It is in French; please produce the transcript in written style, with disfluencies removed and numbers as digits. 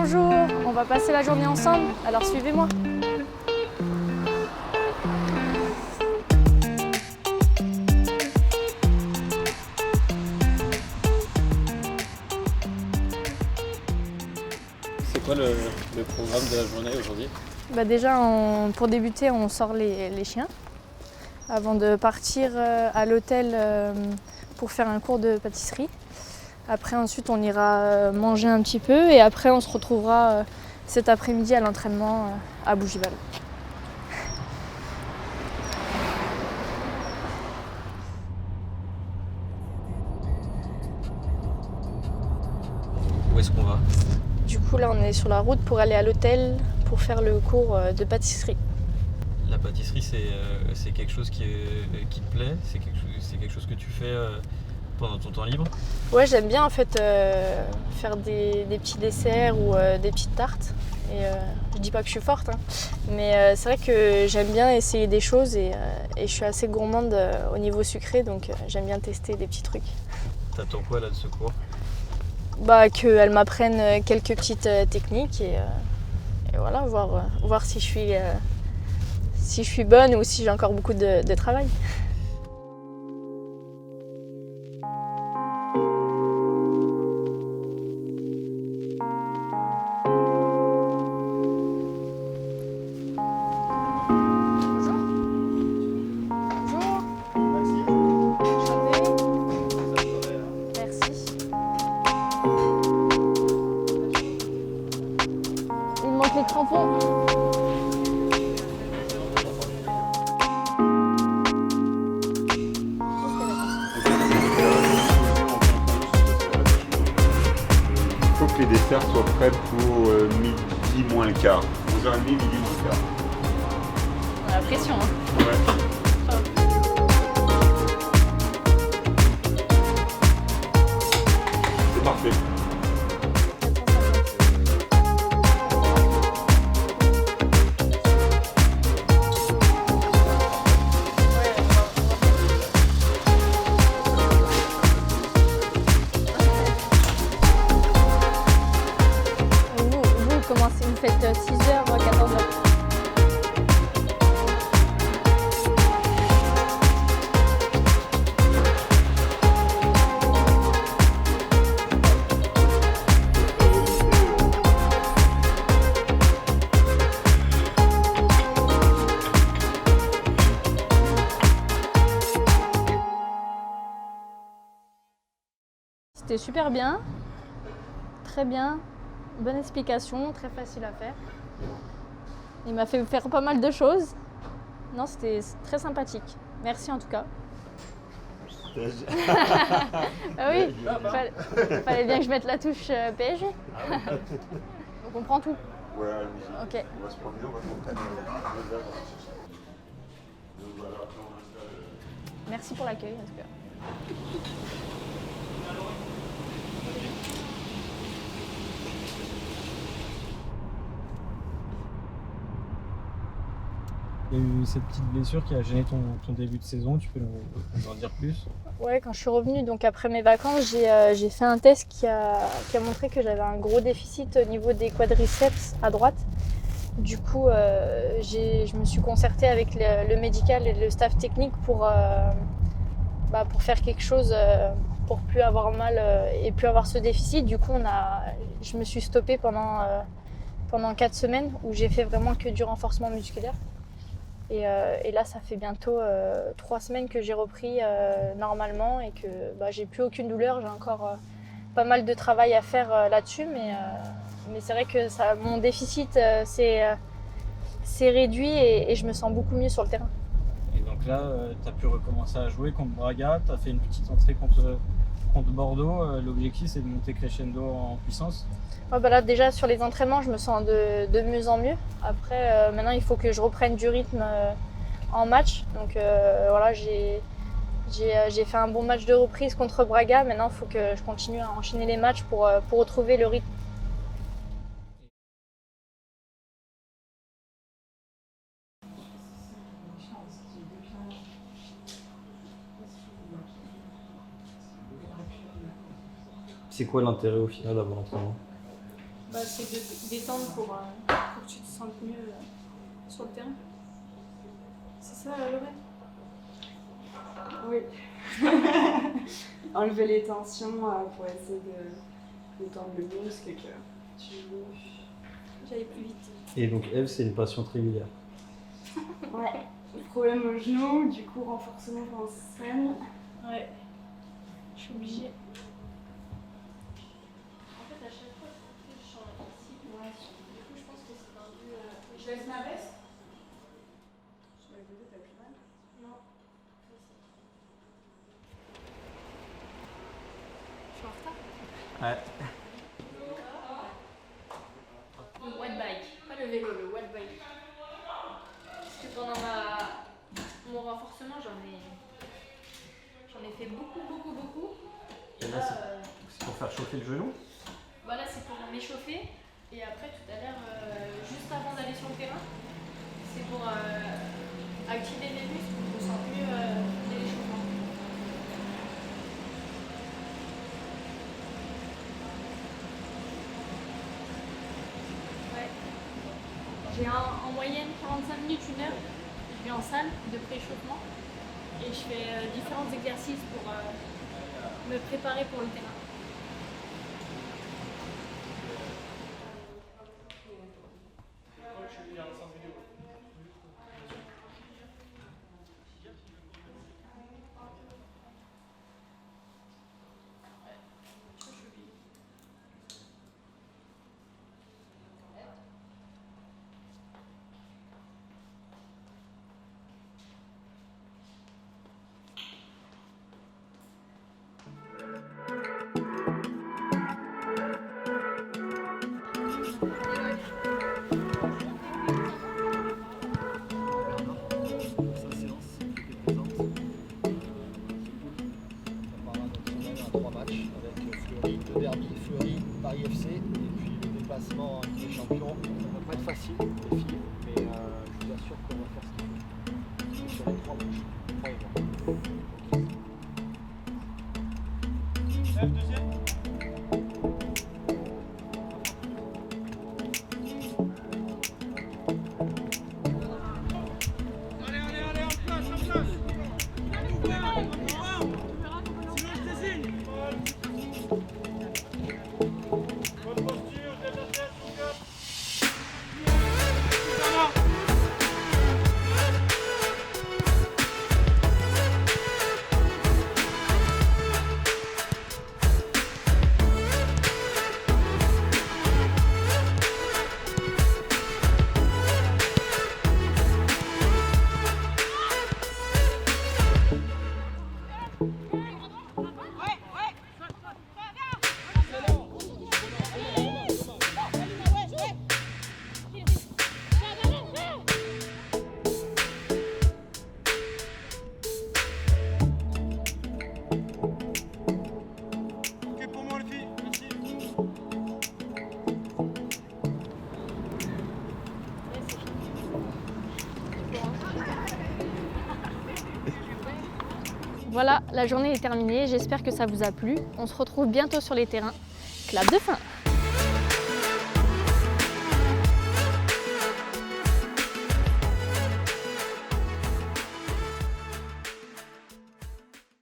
Bonjour, on va passer la journée ensemble, alors suivez-moi. C'est quoi le programme de la journée aujourd'hui? Déjà, pour débuter, on sort les chiens avant de partir à l'hôtel pour faire un cours de pâtisserie. Après, ensuite, on ira manger un petit peu et après, on se retrouvera cet après-midi à l'entraînement à Bougival. Où est-ce qu'on va? Du coup, là, on est sur la route pour aller à l'hôtel pour faire le cours de pâtisserie. La pâtisserie, c'est quelque chose qui te plaît? C'est quelque chose que tu fais pendant ton temps libre? Ouais, j'aime bien en fait faire des petits desserts ou des petites tartes. Et je dis pas que je suis forte, hein, mais c'est vrai que j'aime bien essayer des choses et je suis assez gourmande au niveau sucré, donc j'aime bien tester des petits trucs. T'attends quoi là de ce cours? Qu'elle m'apprenne quelques petites techniques et voilà, voir si je suis bonne ou si j'ai encore beaucoup de travail. Il manque les crampons. Il faut que les desserts soient prêts pour midi moins le quart. 11h30, midi moins le quart. On a la pression, hein. Ouais. C'est parfait. Vous commencez, vous faites 6h, 14h. C'était super bien, très bien, bonne explication, très facile à faire. Il m'a fait faire pas mal de choses. Non, c'était très sympathique. Merci en tout cas. Ah oui, fallait bien que je mette la touche PSG. Donc on prend tout. Ouais, allez-y. Ok. On va se promener, on va monter. Merci pour l'accueil en tout cas. Il y a eu cette petite blessure qui a gêné ton début de saison, tu peux nous en dire plus? Ouais, quand je suis revenue donc après mes vacances, j'ai fait un test qui a montré que j'avais un gros déficit au niveau des quadriceps à droite. Du coup, je me suis concertée avec le médical et le staff technique pour faire quelque chose pour plus avoir mal et plus avoir ce déficit. Du coup, je me suis stoppée pendant 4 semaines où j'ai fait vraiment que du renforcement musculaire. Et là, ça fait bientôt 3 semaines que j'ai repris normalement et que j'ai plus aucune douleur. J'ai encore pas mal de travail à faire là-dessus, mais c'est vrai que mon déficit s'est réduit et je me sens beaucoup mieux sur le terrain. Et donc là, tu as pu recommencer à jouer contre Braga, tu as fait une petite entrée contre Bordeaux. L'objectif, c'est de monter crescendo en puissance. Là, déjà, sur les entraînements, je me sens de mieux en mieux. Après, maintenant, il faut que je reprenne du rythme en match. Donc voilà, j'ai fait un bon match de reprise contre Braga. Maintenant, il faut que je continue à enchaîner les matchs pour retrouver le rythme. C'est quoi l'intérêt au final d'avoir l'entraînement? c'est de détendre pour que tu te sentes mieux sur le terrain. C'est ça, Lorraine? Oui. Enlever les tensions pour essayer de tendre le muscle et que tu bouges. J'allais plus vite. Et donc Eve, c'est une patiente régulière. Ouais. Problème au genou, du coup renforcement pendant 6 semaines. Ouais. Je suis obligée. En fait, à chaque fois que je change ici, du coup, je pense que c'est un peu. Je laisse ma veste? Sur les côtés, t'as plus mal? Non. Je suis en retard. Ouais. Le watt bike, pas le vélo, le watt bike. Parce que pendant mon renforcement, j'en ai fait beaucoup. Et là, là, c'est pour faire chauffer le genou? voilà, c'est pour m'échauffer. Et après, tout à l'heure, juste avant d'aller sur le terrain, c'est pour activer les muscles pour que je sente mieux l'échauffement. Ouais. J'ai en moyenne 45 minutes, 1 heure. Je vais en salle de préchauffement et je fais différents exercices pour me préparer pour le terrain. Paris FC et puis le déplacement en Ligue des Champions. Ça va pas être facile les filles, mais je vous assure qu'on va faire ce qu'il faut. Sur les 3 matchs, croyez-moi. Voilà, la journée est terminée, j'espère que ça vous a plu. On se retrouve bientôt sur les terrains. Clap de fin!